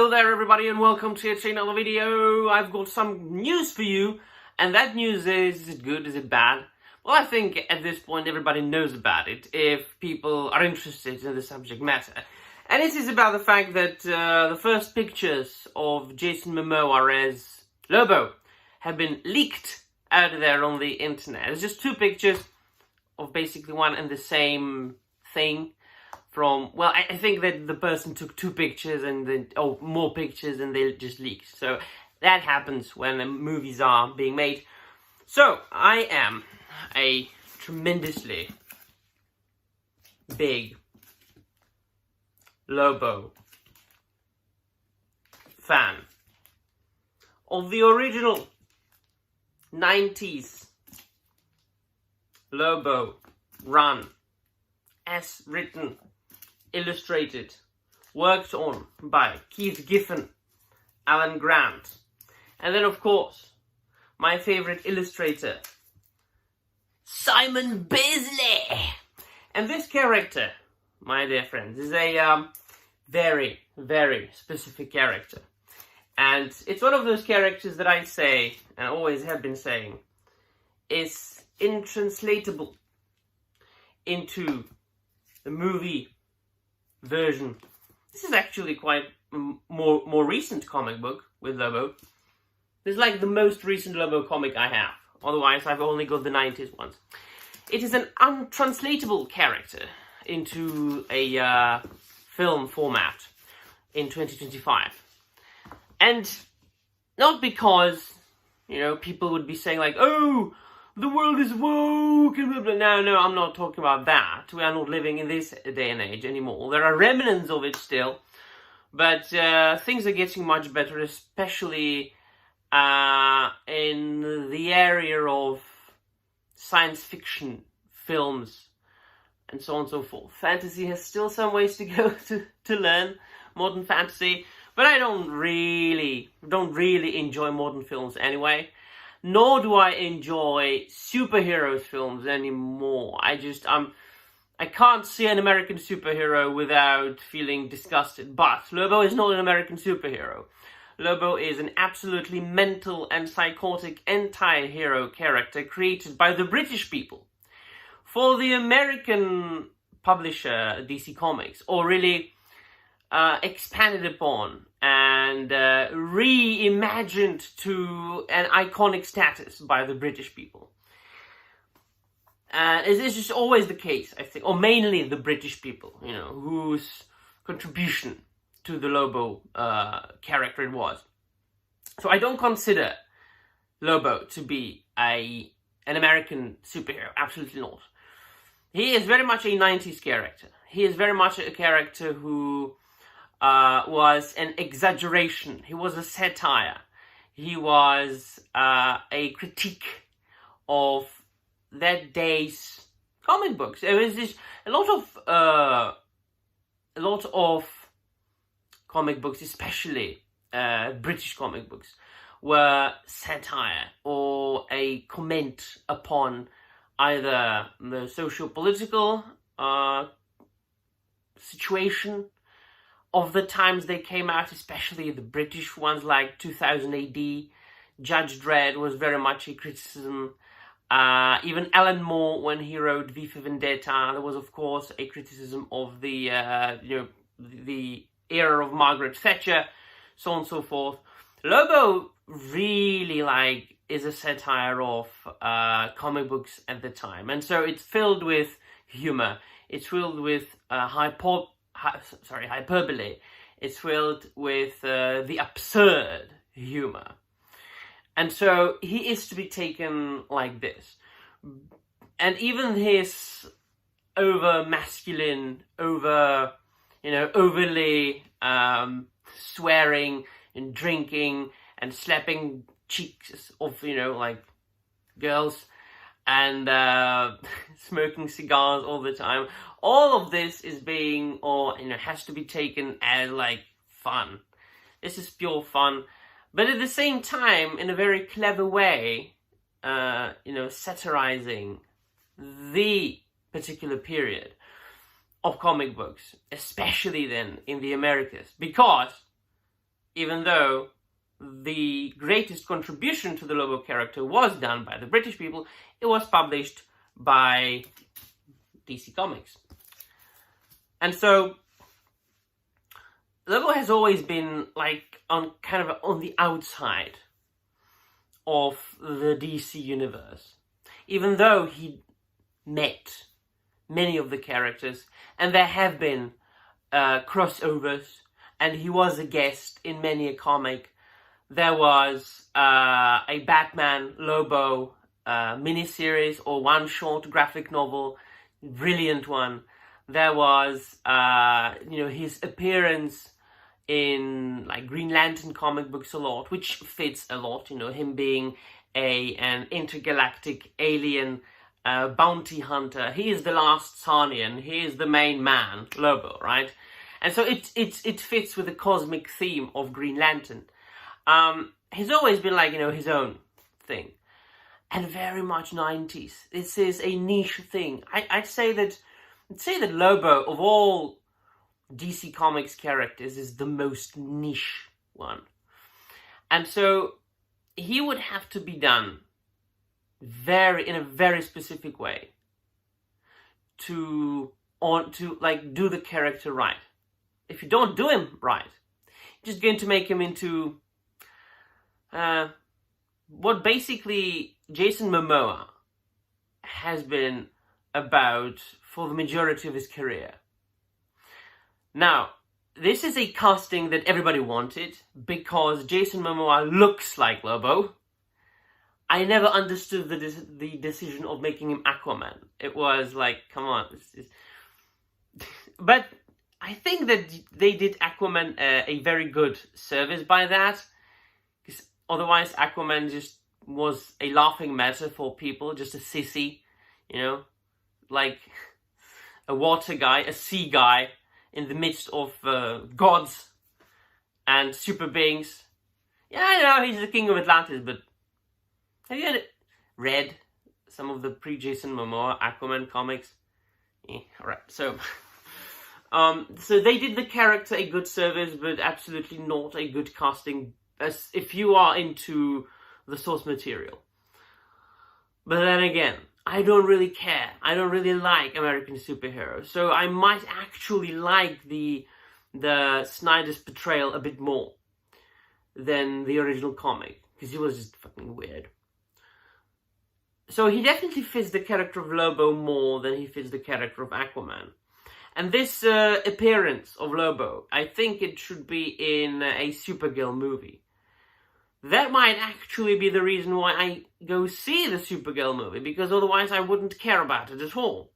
Hello there everybody and welcome to yet another video. I've got some news for you, and that news is it good, is it bad? Well, I think at this point everybody knows about it if people are interested in the subject matter. And it is about the fact that the first pictures of Jason Momoa as Lobo have been leaked out there on the internet. It's just two pictures of basically one and the same thing. Well, I think that the person took two pictures and then, more pictures and they just leaked. So that happens when movies are being made. So I am a tremendously big Lobo fan of the original 90s Lobo run, as written, illustrated, worked on by Keith Giffen, Alan Grant, and then of course my favorite illustrator, Simon Bisley. And this character, my dear friends, is a very, very specific character. And it's one of those characters that I say, and always have been saying, is intranslatable into the movie version. This is actually quite more recent comic book with Lobo. This is like the most recent Lobo comic I have. Otherwise, I've only got the 90s ones. It is an untranslatable character into a film format in 2025. And not because, people would be saying like, oh, the world is woke, and blah, blah. No, I'm not talking about that. We are not living in this day and age anymore. There are remnants of it still, but things are getting much better, especially in the area of science fiction films and so on and so forth. Fantasy has still some ways to go to learn, modern fantasy, but I don't really enjoy modern films anyway. Nor do I enjoy superhero films anymore. I can't see an American superhero without feeling disgusted. But Lobo is not an American superhero. Lobo is an absolutely mental and psychotic anti-hero character created by the British people for the American publisher DC Comics, or really expanded upon and reimagined to an iconic status by the British people. And it's just always the case, I think, or mainly the British people, whose contribution to the Lobo character it was. So I don't consider Lobo to be an American superhero, absolutely not. He is very much a 90s character. He is very much a character who was an exaggeration. He was a satire. He was a critique of that day's comic books. It was just a lot of comic books, especially British comic books, were satire or a comment upon either the socio-political situation of the times they came out, especially the British ones like 2000 AD. Judge Dredd was very much a criticism. Even Alan Moore, when he wrote V for Vendetta, there was of course a criticism of the the era of Margaret Thatcher, so on and so forth. Lobo really is a satire of comic books at the time, and so it's filled with humor. It's filled with hyperbole. It's filled with the absurd humor. And so he is to be taken like this. And even his over-masculine, overly swearing and drinking and slapping cheeks of, girls and smoking cigars all the time. All of this is being, has to be taken as, fun. This is pure fun. But at the same time, in a very clever way, satirizing the particular period of comic books, especially then in the Americas. Because even though the greatest contribution to the Lobo character was done by the British people, it was published by DC Comics. And so Lobo has always been like on the outside of the DC universe, even though he met many of the characters, and there have been crossovers, and he was a guest in many a comic. There was a Batman Lobo miniseries or one-shot graphic novel, brilliant one. There was his appearance in like Green Lantern comic books a lot, which fits a lot, him being an intergalactic alien bounty hunter. He is the last Sarnian, he is the main man, Lobo, right? And so it fits with the cosmic theme of Green Lantern. He's always been like, his own thing. And very much 90s. This is a niche thing. I'd say that Lobo, of all DC Comics characters, is the most niche one. And so he would have to be done in a very specific way to do the character right. If you don't do him right, you're just going to make him into what basically Jason Momoa has been about for the majority of his career. Now, this is a casting that everybody wanted because Jason Momoa looks like Lobo. I never understood the decision of making him Aquaman. It was like, come on. But I think that they did Aquaman a very good service by that. Because otherwise Aquaman just was a laughing matter for people, just a sissy, like a water guy, a sea guy in the midst of gods and super beings. Yeah, I know he's the king of Atlantis, but have you read some of the pre-Jason Momoa Aquaman comics? Yeah, alright, so they did the character a good service, but absolutely not a good casting as if you are into the source material. But then again, I don't really care. I don't really like American superheroes, so I might actually like the Snyder's portrayal a bit more than the original comic, because he was just fucking weird. So he definitely fits the character of Lobo more than he fits the character of Aquaman. And this appearance of Lobo, I think it should be in a Supergirl movie. That might actually be the reason why I go see the Supergirl movie, because otherwise I wouldn't care about it at all.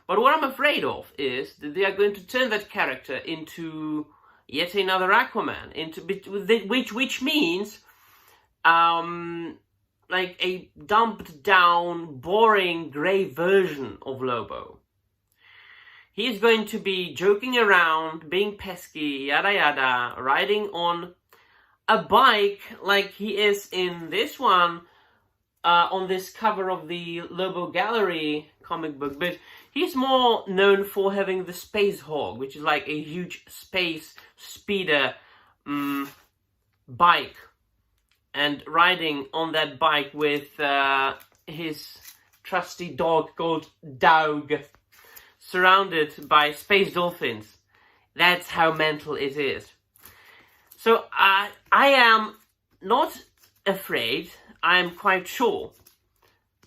But what I'm afraid of is that they are going to turn that character into yet another Aquaman, which means like a dumped down, boring, grey version of Lobo. He's going to be joking around, being pesky, yada yada, riding on a bike like he is in this one, on this cover of the Lobo Gallery comic book. But he's more known for having the Space Hog, which is like a huge space speeder bike, and riding on that bike with his trusty dog called Dog, surrounded by space dolphins. That's how mental it is. So I am not afraid, I am quite sure,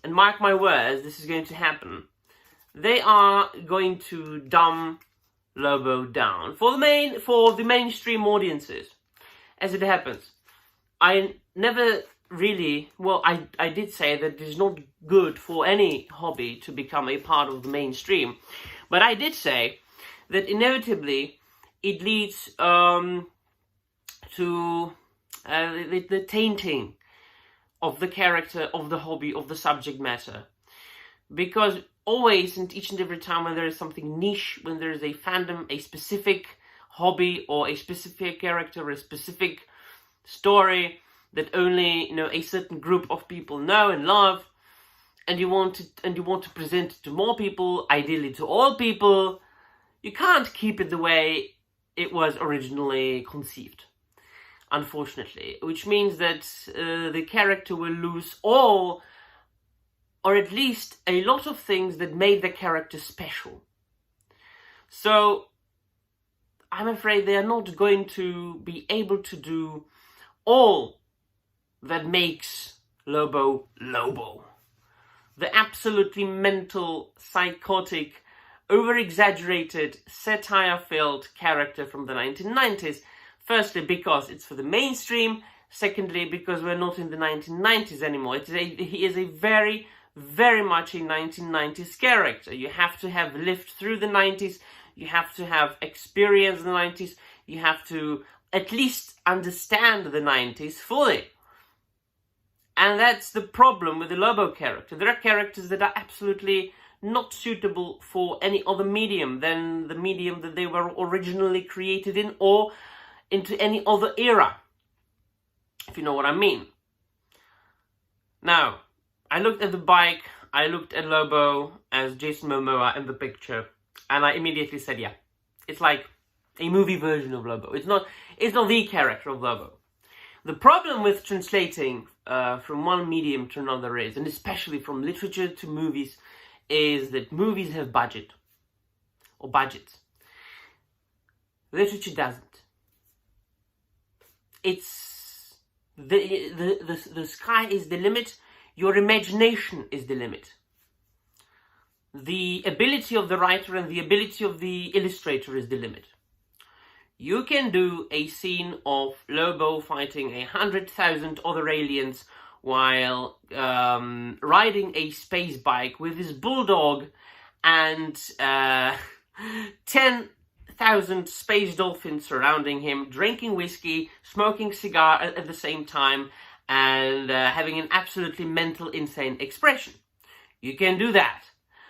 and mark my words, this is going to happen. They are going to dumb Lobo down for the mainstream audiences, as it happens. I never really, well, I did say that it is not good for any hobby to become a part of the mainstream, but I did say that inevitably it leads to the tainting of the character, of the hobby, of the subject matter. Because always and each and every time when there is something niche, when there is a fandom, a specific hobby or a specific character or a specific story that only a certain group of people know and love, and you want to present it to more people, ideally to all people, you can't keep it the way it was originally conceived. unfortunately, which means that the character will lose all, or at least a lot of things that made the character special. So I'm afraid they are not going to be able to do all that makes Lobo Lobo. The absolutely mental, psychotic, over-exaggerated, satire-filled character from the 1990s. Firstly, because it's for the mainstream. Secondly, because we're not in the 1990s anymore. He is a very, very much a 1990s character. You have to have lived through the 90s. You have to have experienced the 90s. You have to at least understand the 90s fully. And that's the problem with the Lobo character. There are characters that are absolutely not suitable for any other medium than the medium that they were originally created in, or into any other era, if you know what I mean. Now, I looked at the bike, I looked at Lobo as Jason Momoa in the picture, and I immediately said, yeah, it's like a movie version of Lobo. It's not the character of Lobo. The problem with translating from one medium to another is, and especially from literature to movies, is that movies have budgets. Literature doesn't. It's the sky is the limit. Your imagination is the limit. The ability of the writer and the ability of the illustrator is the limit. You can do a scene of Lobo fighting 100,000 other aliens while riding a space bike with his bulldog and 10,000 space dolphins surrounding him, drinking whiskey, smoking cigar at the same time, and having an absolutely mental, insane expression. You can do that.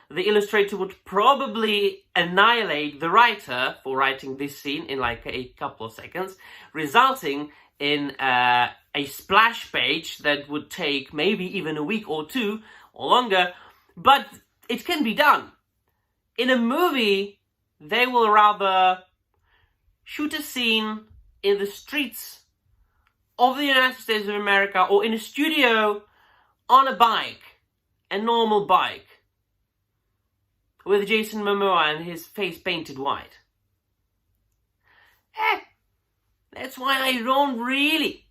The illustrator would probably annihilate the writer for writing this scene in like a couple of seconds, resulting in a splash page that would take maybe even a week or two or longer, but it can be done. In a movie, they will rather shoot a scene in the streets of the United States of America or in a studio on a bike, a normal bike, with Jason Momoa and his face painted white. That's why I don't really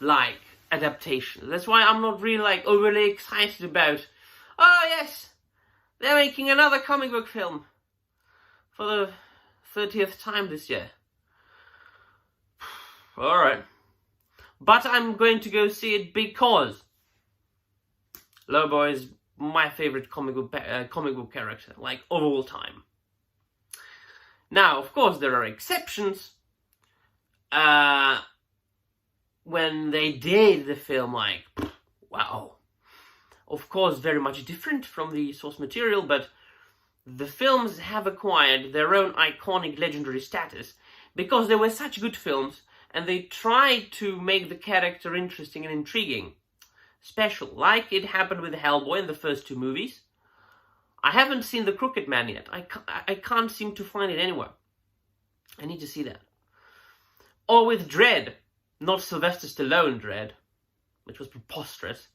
like adaptation. That's why I'm not really like overly excited about, oh yes, they're making another comic book film for the 30th time this year. Alright. But I'm going to go see it because Lobo is my favorite comic book character, like, of all time. Now, of course, there are exceptions. When they did the film, like, wow. Of course, very much different from the source material, but the films have acquired their own iconic legendary status because they were such good films, and they tried to make the character interesting and intriguing. Special, like it happened with Hellboy in the first two movies. I haven't seen The Crooked Man yet. I can't seem to find it anywhere. I need to see that. Or with Dredd, not Sylvester Stallone Dredd, which was preposterous,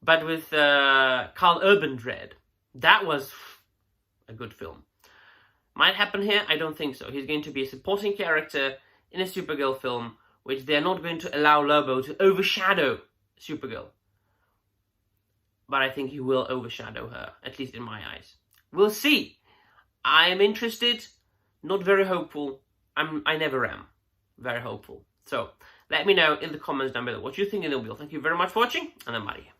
but with Carl Urban Dredd. That was a good film. Might happen here? I don't think so. He's going to be a supporting character in a Supergirl film, which they're not going to allow Lobo to overshadow Supergirl. But I think he will overshadow her, at least in my eyes. We'll see. I'm interested, not very hopeful. I never am very hopeful. So, let me know in the comments down below what you think, and thank you very much for watching, and I'm out of here.